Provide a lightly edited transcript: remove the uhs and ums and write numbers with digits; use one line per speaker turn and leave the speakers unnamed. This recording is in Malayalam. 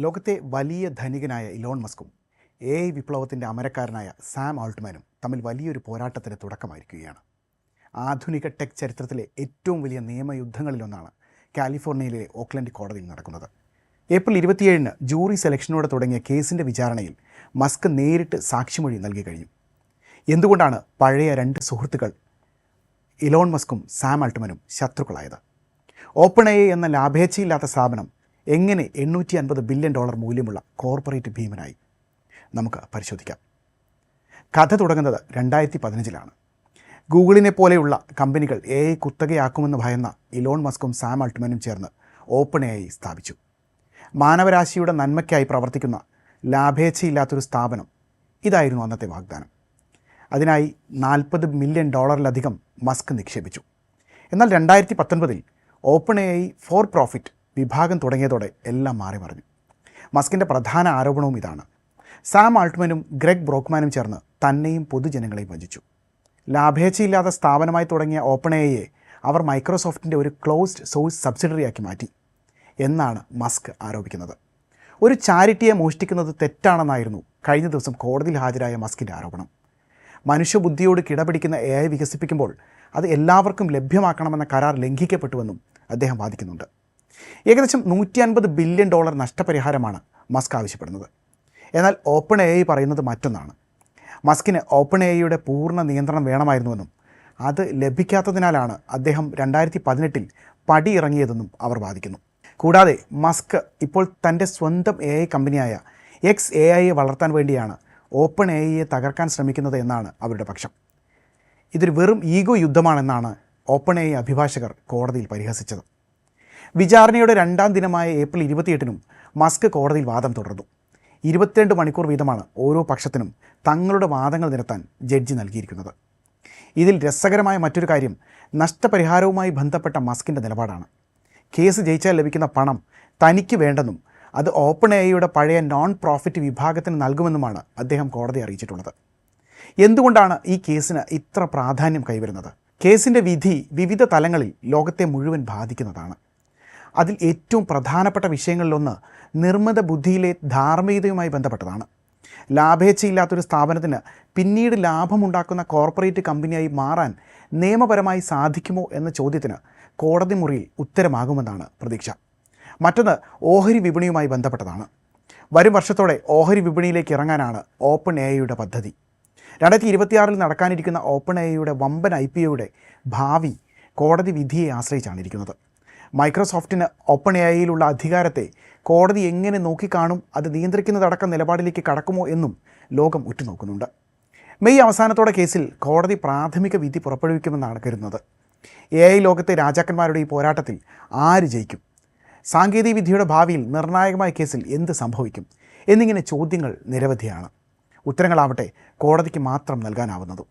ലോകത്തെ വലിയ ധനികനായ ഇലോൺ മസ്കും AI വിപ്ലവത്തിൻ്റെ അമരക്കാരനായ സാം ആൾട്ട്മാനും തമ്മിൽ വലിയൊരു പോരാട്ടത്തിന് തുടക്കമായിരിക്കുകയാണ്. ആധുനിക ടെക് ചരിത്രത്തിലെ ഏറ്റവും വലിയ നിയമയുദ്ധങ്ങളിലൊന്നാണ് കാലിഫോർണിയയിലെ ഓക്ലൻഡ് കോടതിയിൽ നടക്കുന്നത്. ഏപ്രിൽ 27-ന് ജൂറി സെലക്ഷനോടെ തുടങ്ങിയ കേസിൻ്റെ വിചാരണയിൽ മസ്ക് നേരിട്ട് സാക്ഷിമൊഴി നൽകി കഴിഞ്ഞു. എന്തുകൊണ്ടാണ് പഴയ രണ്ട് സുഹൃത്തുക്കൾ ഇലോൺ മസ്കും സാം ആൾട്ട്മാനും ശത്രുക്കളായത്? OpenAI എന്ന ലാഭേച്ഛയില്ലാത്ത സ്ഥാപനം എങ്ങനെ $850 ബില്യൺ മൂല്യമുള്ള കോർപ്പറേറ്റ് ഭീമനായി? നമുക്ക് പരിശോധിക്കാം. കഥ തുടങ്ങുന്നത് 2015-ലാണ്. ഗൂഗിളിനെ പോലെയുള്ള കമ്പനികൾ AI കുത്തകയാക്കുമെന്ന് ഭയന്ന ഇലോൺ മസ്കും സാം ആൾട്ട്മാനും ചേർന്ന് OpenAI സ്ഥാപിച്ചു. മാനവരാശിയുടെ നന്മയ്ക്കായി പ്രവർത്തിക്കുന്ന ലാഭേച്ഛയില്ലാത്തൊരു സ്ഥാപനം, ഇതായിരുന്നു അന്നത്തെ വാഗ്ദാനം. അതിനായി $40 മില്യൺ മസ്ക് നിക്ഷേപിച്ചു. എന്നാൽ 2019-ൽ OpenAI ഫോർ പ്രോഫിറ്റ് വിഭാഗം തുടങ്ങിയതോടെ എല്ലാം മാറി മറിഞ്ഞു. മസ്കിൻ്റെ പ്രധാന ആരോപണവും ഇതാണ്. സാം ആൾട്ട്മാനും ഗ്രെഗ് ബ്രോക്ക്മാനും ചേർന്ന് തന്നെയും പൊതുജനങ്ങളെയും വഞ്ചിച്ചു. ലാഭേച്ഛയില്ലാത്ത സ്ഥാപനമായി തുടങ്ങിയ OpenAIയെ അവർ മൈക്രോസോഫ്റ്റിൻ്റെ ഒരു ക്ലോസ്ഡ് സോഴ്സ് സബ്സിഡറിയാക്കി മാറ്റി എന്നാണ് മസ്ക് ആരോപിക്കുന്നത്. ഒരു ചാരിറ്റിയെ മോഷ്ടിക്കുന്നത് തെറ്റാണെന്നായിരുന്നു കഴിഞ്ഞ ദിവസം കോടതിയിൽ ഹാജരായ മസ്കിൻ്റെ ആരോപണം. മനുഷ്യബുദ്ധിയോട് കിടപിടിക്കുന്ന AI വികസിപ്പിക്കുമ്പോൾ അത് എല്ലാവർക്കും ലഭ്യമാക്കണമെന്ന കരാർ ലംഘിക്കപ്പെട്ടുവെന്നും അദ്ദേഹം വാദിക്കുന്നുണ്ട്. ഏകദേശം $150 ബില്യൺ നഷ്ടപരിഹാരമാണ് മസ്ക് ആവശ്യപ്പെടുന്നത്. എന്നാൽ OpenAI പറയുന്നത് മറ്റൊന്നാണ്. മസ്കിന് OpenAIയുടെ പൂർണ്ണ നിയന്ത്രണം വേണമായിരുന്നുവെന്നും അത് ലഭിക്കാത്തതിനാലാണ് അദ്ദേഹം 2018-ൽ പടിയിറങ്ങിയതെന്നും അവർ വാദിക്കുന്നു. കൂടാതെ മസ്ക് ഇപ്പോൾ തൻ്റെ സ്വന്തം AI കമ്പനിയായ xAIയെ വളർത്താൻ വേണ്ടിയാണ് OpenAIയെ തകർക്കാൻ ശ്രമിക്കുന്നത് എന്നാണ് അവരുടെ പക്ഷം. ഇതൊരു വെറും ഈഗോ യുദ്ധമാണെന്നാണ് OpenAI അഭിഭാഷകർ കോടതിയിൽ പരിഹസിച്ചത്. വിചാരണയുടെ 2ാം ദിനമായ ഏപ്രിൽ 28-നും മസ്ക് കോടതിയിൽ വാദം തുടർന്നു. 22 മണിക്കൂർ വീതമാണ് ഓരോ പക്ഷത്തിനും തങ്ങളുടെ വാദങ്ങൾ നിരത്താൻ ജഡ്ജി നൽകിയിരിക്കുന്നത്. ഇതിൽ രസകരമായ മറ്റൊരു കാര്യം നഷ്ടപരിഹാരവുമായി ബന്ധപ്പെട്ട മസ്കിൻ്റെ നിലപാടാണ്. കേസ് ജയിച്ചാൽ ലഭിക്കുന്ന പണം തനിക്ക് വേണ്ടെന്നും അത് OpenAIയുടെ പഴയ നോൺ പ്രോഫിറ്റ് വിഭാഗത്തിന് നൽകുമെന്നുമാണ് അദ്ദേഹം കോടതിയെ അറിയിച്ചിട്ടുള്ളത്. എന്തുകൊണ്ടാണ് ഈ കേസിന് ഇത്ര പ്രാധാന്യം കൈവരുന്നത്? കേസിൻ്റെ വിധി വിവിധ തലങ്ങളിൽ ലോകത്തെ മുഴുവൻ ബാധിക്കുന്നതാണ്. അതിൽ ഏറ്റവും പ്രധാനപ്പെട്ട വിഷയങ്ങളിലൊന്ന് നിർമ്മിത ബുദ്ധിയിലെ ധാർമ്മികതയുമായി ബന്ധപ്പെട്ടതാണ്. ലാഭേച്ഛയില്ലാത്തൊരു സ്ഥാപനത്തിന് പിന്നീട് ലാഭമുണ്ടാക്കുന്ന കോർപ്പറേറ്റ് കമ്പനിയായി മാറാൻ നിയമപരമായി സാധിക്കുമോ എന്ന ചോദ്യത്തിന് കോടതി മുറിയിൽ ഉത്തരമാകുമെന്നാണ് പ്രതീക്ഷ. മറ്റൊന്ന് ഓഹരി വിപണിയുമായി ബന്ധപ്പെട്ടതാണ്. വരും വർഷത്തോടെ ഓഹരി വിപണിയിലേക്ക് ഇറങ്ങാനാണ് OpenAIയുടെ പദ്ധതി. 2026-ൽ നടക്കാനിരിക്കുന്ന OpenAIയുടെ വമ്പൻ IPOയുടെ ഭാവി കോടതി വിധിയെ ആശ്രയിച്ചാണ് ഇരിക്കുന്നത്. മൈക്രോസോഫ്റ്റിന് OpenAIയിലുള്ള അധികാരത്തെ കോടതി എങ്ങനെ നോക്കിക്കാണും, അത് നിയന്ത്രിക്കുന്നതടക്കം നിലപാടിലേക്ക് കടക്കുമോ എന്നും ലോകം ഉറ്റുനോക്കുന്നുണ്ട്. മെയ് അവസാനത്തോടെ കേസിൽ കോടതി പ്രാഥമിക വിധി പുറപ്പെടുവിക്കുമെന്നാണ് കരുതുന്നത്. AI ലോകത്തെ രാജാക്കന്മാരുടെ ഈ പോരാട്ടത്തിൽ ആര് ജയിക്കും? സാങ്കേതിക വിദ്യയുടെ ഭാവിയിൽ നിർണായകമായ കേസിൽ എന്ത് സംഭവിക്കും? എന്നിങ്ങനെ ചോദ്യങ്ങൾ നിരവധിയാണ്. ഉത്തരങ്ങളാവട്ടെ കോടതിക്ക് മാത്രം നൽകാനാവുന്നതും.